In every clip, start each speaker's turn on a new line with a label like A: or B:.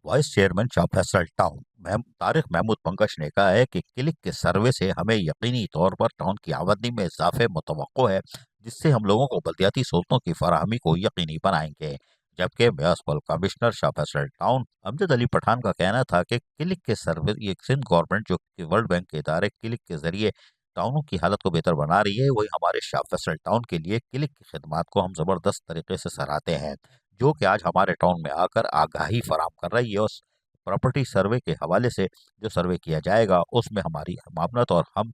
A: Vice chairman Shah Faisal town Tariq Mahmood Pankaj ने कहा है कि क्लिक के सर्वे से हमें यकीनी तौर पर टाउन की आमदनी में इजाफे मुतवक्को है, जिससे हम लोगों को बल्दियाती सहूलतों की फराहमी को यकीनी बनाएंगे। जबकि municipal commissioner Shah Faisal town Amjad Ali Pathan का कहना था कि क्लिक के सर्वे ये सिंध गवर्नमेंट जो कि वर्ल्ड बैंक के इदारे क्लिक के जरिए टाउनों की हालत को बेहतर बना रही है, वही हमारे शाह फैसल टाउन के लिए क्लिक की खिदमात को हम ज़बरदस्त तरीके से सराहते हैं, जो कि आज हमारे टाउन में आकर आगाही फराहम कर रही है। उस प्रॉपर्टी सर्वे के हवाले से जो सर्वे किया जाएगा उसमें हमारी मामलत और हम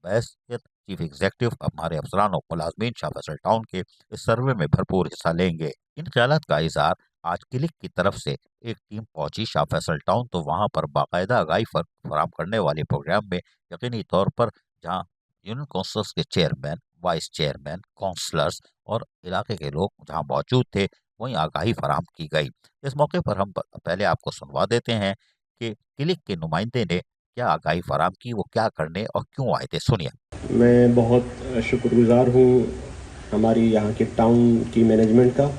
A: बहैसियत चीफ एग्जीक्यूटिव हमारे अफसरान और मुलाजमीन शाह फैसल टाउन के इस सर्वे में भरपूर हिस्सा लेंगे। इन ख्यालात का इज़हार आज क्लिक की तरफ से एक टीम पहुंची शाह फैसल टाउन, तो वहां पर बाकायदा आगाही फराहम करने वाले प्रोग्राम में यकीनी तौर पर जहां यूनियन काउंसिल्स के चेयरमैन, वाइस चेयरमैन, काउंसलर्स और इलाके के लोग जहां मौजूद थे, वहीं आगाही फराहम की गई। इस मौके पर हम पहले आपको सुनवा देते हैं कि क्लिक के नुमाइंदे ने क्या आगाही फराहम की, वो क्या करने और क्यों आए थे। सुनिए।
B: मैं बहुत शुक्रगुजार हूँ हमारी यहाँ के टाउन की मैनेजमेंट का,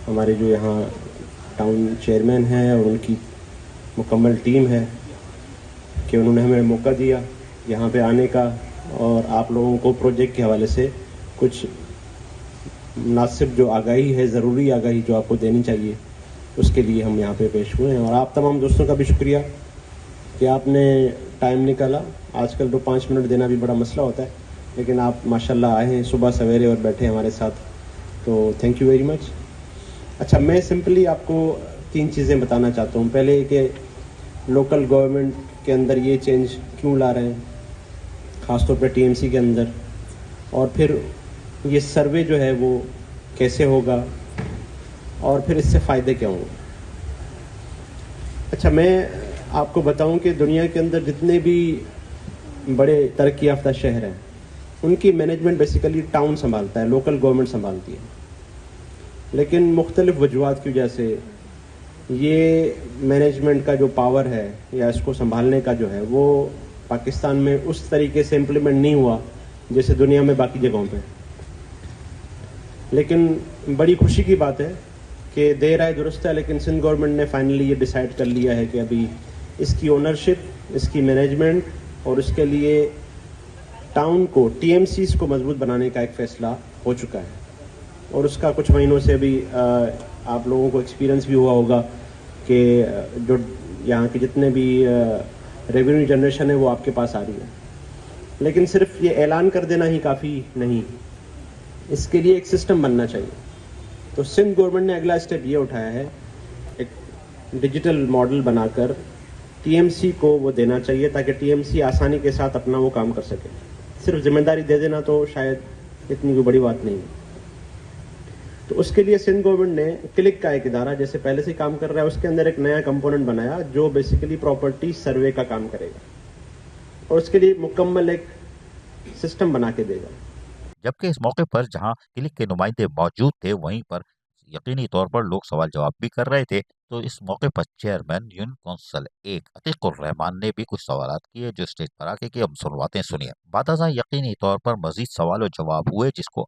B: हमारे जो यहाँ टाउन चेयरमैन हैं और उनकी मुकम्मल टीम है कि उन्होंने हमें मौका दिया यहाँ पे आने का और आप लोगों को प्रोजेक्ट के हवाले से कुछ मुनासिब जो आगाही है, ज़रूरी आगाही जो आपको देनी चाहिए, उसके लिए हम यहाँ पे पेश हुए हैं। और आप तमाम दोस्तों का भी शुक्रिया कि आपने टाइम निकाला। आजकल तो 5 मिनट देना भी बड़ा मसला होता है, लेकिन आप माशाल्लाह आए हैं सुबह सवेरे और बैठे हमारे साथ, तो थैंक यू वेरी मच। अच्छा, मैं सिंपली आपको 3 चीज़ें बताना चाहता हूँ। पहले कि लोकल गवर्नमेंट के अंदर ये चेंज क्यों ला रहे हैं, ख़ासतौर पर टीएमसी के अंदर, और फिर ये सर्वे जो है वो कैसे होगा और फिर इससे फ़ायदे क्या होंगे। अच्छा, मैं आपको बताऊं कि दुनिया के अंदर जितने भी बड़े तरक्की याफ्ता शहर हैं, उनकी मैनेजमेंट बेसिकली टाउन संभालता है, लोकल गवर्नमेंट संभालती है। लेकिन मुख्तलिफ वजूहात की वजह से ये मैनेजमेंट का जो पावर है या इसको संभालने का जो है वो पाकिस्तान में उस तरीके से इम्प्लीमेंट नहीं हुआ जैसे दुनिया में बाकी जगहों पे। लेकिन बड़ी खुशी की बात है कि देर आए दुरुस्त है, लेकिन सिंध गवर्नमेंट ने फाइनली ये डिसाइड कर लिया है कि अभी इसकी ओनरशिप, इसकी मैनेजमेंट और इसके लिए टाउन को, टीएमसीज़ को मजबूत बनाने का एक फ़ैसला हो चुका है। और उसका कुछ महीनों से अभी आप लोगों को एक्सपीरियंस भी हुआ होगा कि जो यहाँ के जितने भी रेवेन्यू जनरेशन है वो आपके पास आ रही है। लेकिन सिर्फ ये ऐलान कर देना ही काफ़ी नहीं, इसके लिए एक सिस्टम बनना चाहिए। तो सिंध गवर्नमेंट ने अगला स्टेप ये उठाया है, एक डिजिटल मॉडल बनाकर टीएमसी को वो देना चाहिए ताकि टीएमसी आसानी के साथ अपना वो काम कर सके। सिर्फ जिम्मेदारी दे देना तो शायद इतनी कोई बड़ी बात नहीं है। तो उसके लिए सिंध गवर्नमेंट ने क्लिक का एक इदारा जैसे पहले से काम कर रहा है, उसके अंदर एक नया कंपोनेंट बनाया जो बेसिकली प्रॉपर्टी सर्वे का काम करेगा और उसके लिए मुकम्मल एक सिस्टम बना के देगा।
A: जबकि इस मौके पर जहां क्लिक के नुमाइंदे मौजूद थे, वहीं पर यकीनी तौर पर लोग सवाल जवाब भी कर रहे थे। तो इस मौके पर चेयरमैन यूनियन काउंसिल एक अतीकुर रहमान ने भी कुछ सवाल किए जो स्टेज पर आके कि हम सुनवाते हैं। सुनिए। बादशाह यकीनी तौर पर मजीद सवाल और जवाब हुए, जिसको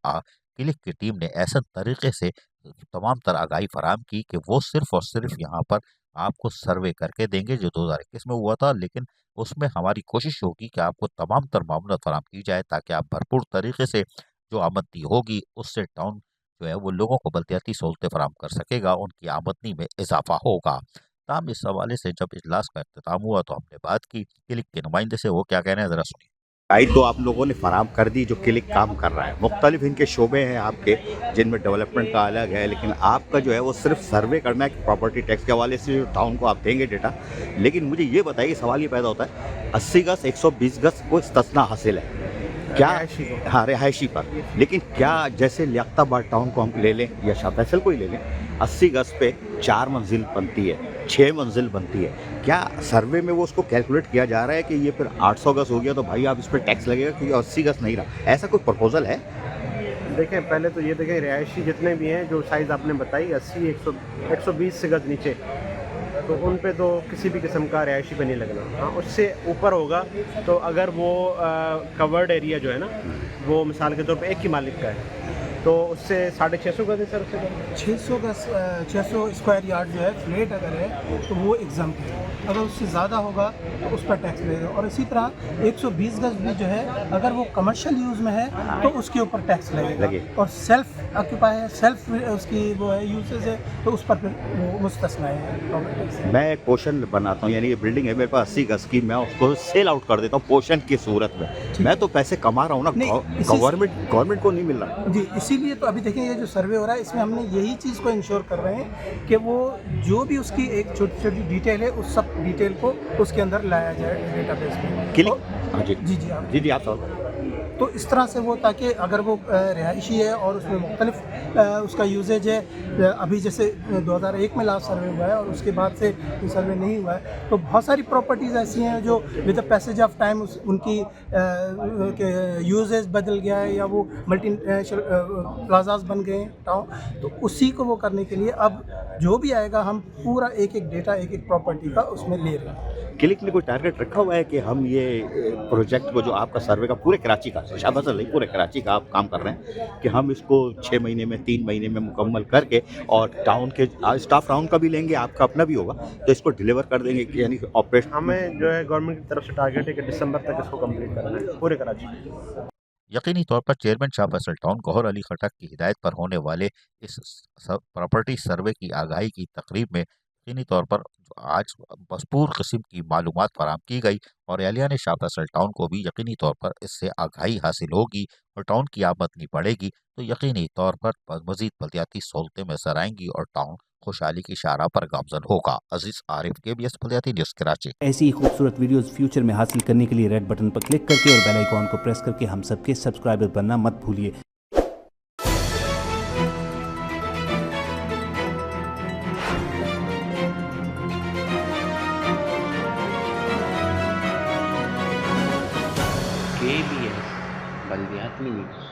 A: क्लिक की टीम ने ऐसा तरीके से तमाम तरह आगाही फराम की कि वो सिर्फ और सिर्फ यहाँ पर आपको सर्वे करके देंगे जो 2021 में हुआ था, लेकिन उसमें हमारी कोशिश होगी कि आपको तमाम तर मामला फराम की जाए ताकि आप भरपूर तरीके से जो आमदनी होगी उससे टाउन जो है वो लोगों को बल्दियाती सहूलतें फराम कर सकेगा, उनकी आमदनी में इजाफा होगा। तमाम इस हवाले से जब इजलास का अख्ताम हुआ तो हमने बात की क्लिक के नुमाइंदे से, वो क्या कह रहे हैं ज़रा सुनिए।
C: गाइड तो आप लोगों ने फराम कर दी जो क्लिक काम कर रहा है। मुख्तलिफ इनके शोबे हैं आपके, जिनमें डेवलपमेंट का अलग है, लेकिन आपका जो है वो सिर्फ सर्वे करना है कि प्रॉपर्टी टैक्स के हवाले से जो टाउन को आप देंगे डेटा। लेकिन मुझे ये बताइए, सवाल ये पैदा होता है 80 गज 120 गज को इस्तिस्ना हासिल है क्या? हाँ, रिहायशी पर। लेकिन क्या जैसे लियाकताबाद टाउन को हम ले लें या शाह फैसल को ही ले लें, 80 गज पे 4 मंजिल बनती है, 6 मंजिल बनती है, क्या सर्वे में वो उसको कैलकुलेट किया जा रहा है कि ये फिर 800 गज हो गया तो भाई आप इस पर टैक्स लगेगा क्योंकि 80 गज नहीं रहा? ऐसा कोई प्रपोजल है?
B: देखें, पहले तो ये देखें, रिहायशी जितने भी हैं जो साइज़ आपने बताई 80, 120 से गज नीचे, तो उन पे तो किसी भी किस्म का रिहायशी पे नहीं लगना। हाँ, उससे ऊपर होगा तो अगर वो कवर्ड एरिया जो है ना, वो मिसाल के तौर पे एक ही मालिक का है तो उससे 650 गज है सर, उससे कम
D: 600 का 600 स्क्वायर यार्ड जो है फ्लैट अगर है तो वो एग्जाम है, अगर उससे ज़्यादा होगा तो उस पर टैक्स लगेगा। और इसी तरह 120 गज भी जो है अगर वो कमर्शियल यूज़ में है तो उसके ऊपर टैक्स लगेगा। और सेल्फ ऑक्यूपाई है, सेल्फ उसकी वो है यूसेज है, तो उस पर फिर वो मुस्तस्ना है प्रॉपर्टी टैक्स से।
C: मैं एक पोर्शन बनाता हूँ, यानी ये बिल्डिंग है मेरे पास 80 गज की, मैं उसको सेल आउट कर देता हूँ पोर्शन की सूरत में। मैं तो पैसे कमा रहा हूँ ना,
D: नहीं,
C: गवर्नमेंट को नहीं मिल रहा।
D: जी, इसीलिए तो अभी देखिए ये जो सर्वे हो रहा है इसमें हमने यही चीज़ को इंश्योर कर रहे हैं कि वो जो भी उसकी एक छोटी छोटी डिटेल है उस सब डिटेल को उसके अंदर लाया जाए डेटाबेस में।
C: हाँ जी
D: जी जी आप
C: जी आप सवाल।
D: तो इस तरह से वो, ताकि अगर वो रिहायशी है और उसमें मुख्तलिफ उसका यूजेज है, अभी जैसे 2001 में लास्ट सर्वे हुआ है और उसके बाद से कोई सर्वे नहीं हुआ है, तो बहुत सारी प्रॉपर्टीज़ ऐसी हैं जो with the passage of time उनकी यूजेज बदल गया है या वो मल्टी प्लाजाज बन गए हैं टाउन, तो उसी को वो करने के लिए अब जो भी आएगा हम पूरा एक एक डेटा एक एक प्रॉपर्टी का उसमें ले रहे हैं।
C: क्लिक ने कोई टारगेट रखा हुआ है कि हम ये प्रोजेक्ट को, जो आपका सर्वे का पूरे कराची का, शाबाश नहीं पूरे कराची का आप काम कर रहे हैं, कि हम इसको 6 महीने में 3 महीने में मुकम्मल करके और टाउन के स्टाफ राउंड का भी लेंगे, आपका अपना भी होगा, तो इसको डिलीवर कर देंगे कि यानी ऑपरेशन।
B: हमें जो है गवर्नमेंट की तरफ से टारगेट है कि दिसंबर तक इसको कंप्लीट करना है पूरे कराची में।
A: यकीनी तौर पर चेयरमैन शाह फैसल टाउन गौहर अली खटक की हिदायत पर होने वाले इस प्रॉपर्टी सर्वे की आगाही की तकरीब में यकीनी तौर पर आज भरपूर किस्म की मालूमात फराहम की गई और एहलिया ने शाह फैसल टाउन को भी यकीनी तौर पर इससे आगाही हासिल होगी और टाउन की आमदनी बढ़ेगी तो यकीनी तौर पर मजीद बल्दियाती सहूलतें मैसर आएंगी और टाउन खुशहाली की शारा पर गामजन होगा। अजीज आरिफ, KBS बल्दियाती न्यूज़ कराची।
E: ऐसी ही खूबसूरत वीडियोस फ्यूचर में हासिल करने के लिए रेड बटन पर क्लिक करके और बेल आइकॉन को प्रेस करके हम सबके सब्सक्राइबर बनना मत भूलिए।
F: KBS बल्दियाती न्यूज़।